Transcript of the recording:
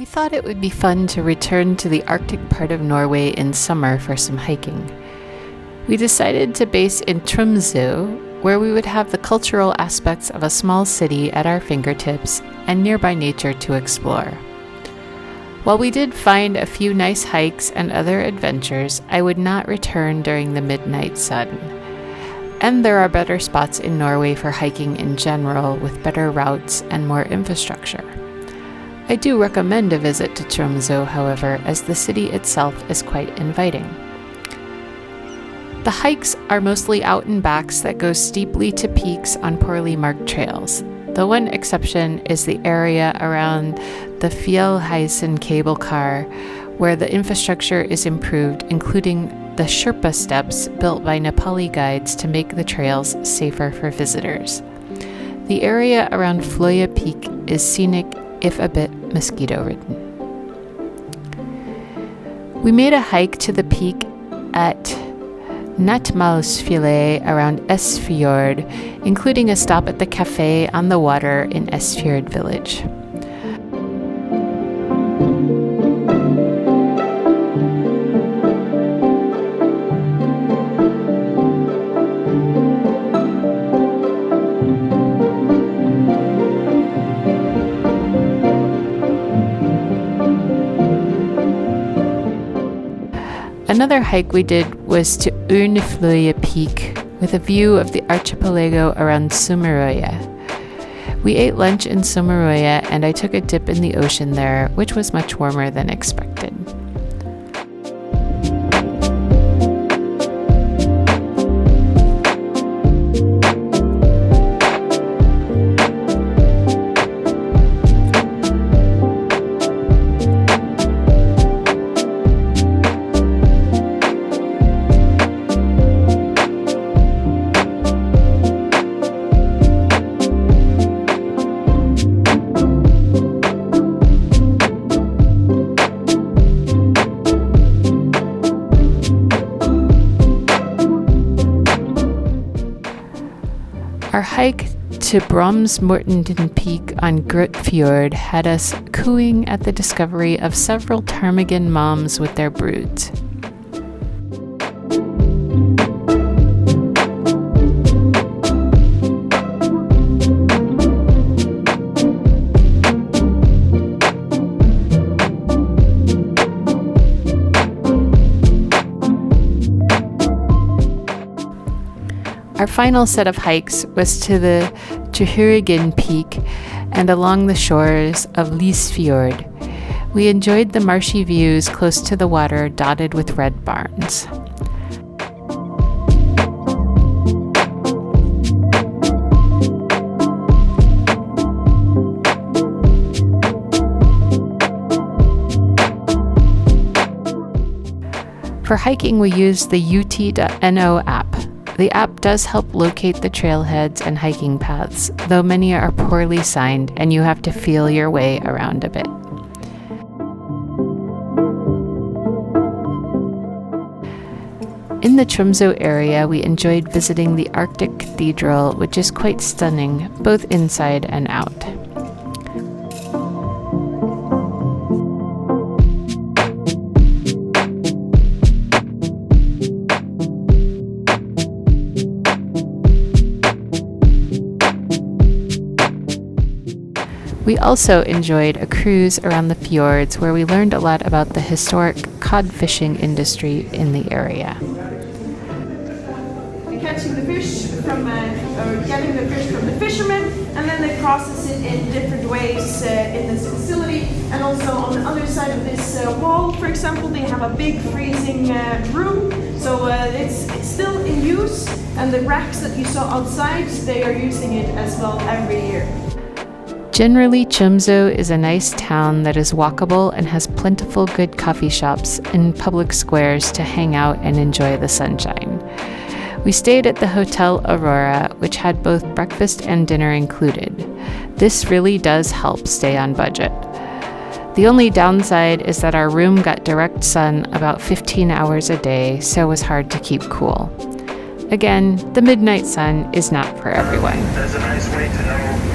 We thought it would be fun to return to the Arctic part of Norway in summer for some hiking. We decided to base in Tromsø, where we would have the cultural aspects of a small city at our fingertips and nearby nature to explore. While we did find a few nice hikes and other adventures, I would not return during the midnight sun. And there are better spots in Norway for hiking in general, with better routes and more infrastructure. I do recommend a visit to Tromsø, however, as the city itself is quite inviting. The hikes are mostly out and backs that go steeply to peaks on poorly marked trails. The one exception is the area around the Fjord Cruising cable car, where the infrastructure is improved, including the Sherpa steps built by Nepali guides to make the trails safer for visitors. The area around Ørnfløya Peak is scenic, if a bit mosquito-ridden. We made a hike to the peak at Nattmalsfjellet around Esfjord, including a stop at the cafe on the water in Esfjord village. Another hike we did was to Ørnfløya Peak with a view of the archipelago around Sumarøya. We ate lunch in Sumarøya and I took a dip in the ocean there, which was much warmer than expected. Our hike to Bromsmetinden Peak on Fjord had us cooing at the discovery of several ptarmigan moms with their broods. Our final set of hikes was to the Tromsø Peak and along the shores of Lisfjord. We enjoyed the marshy views close to the water dotted with red barns. For hiking, we used the ut.no app. The app does help locate the trailheads and hiking paths, though many are poorly signed and you have to feel your way around a bit. In the Tromsø area, we enjoyed visiting the Arctic Cathedral, which is quite stunning, both inside and out. We also enjoyed a cruise around the fjords where we learned a lot about the historic cod fishing industry in the area. Catching the fish from, or getting the fish from the fishermen, and then they process it in different ways in this facility. And also on the other side of this wall, for example, they have a big freezing room. So it's still in use, and the racks that you saw outside, they are using it as well every year. Generally, Tromsø is a nice town that is walkable and has plentiful good coffee shops and public squares to hang out and enjoy the sunshine. We stayed at the Hotel Aurora, which had both breakfast and dinner included. This really does help stay on budget. The only downside is that our room got direct sun about 15 hours a day, so it was hard to keep cool. Again, the midnight sun is not for everyone. That's a nice way to know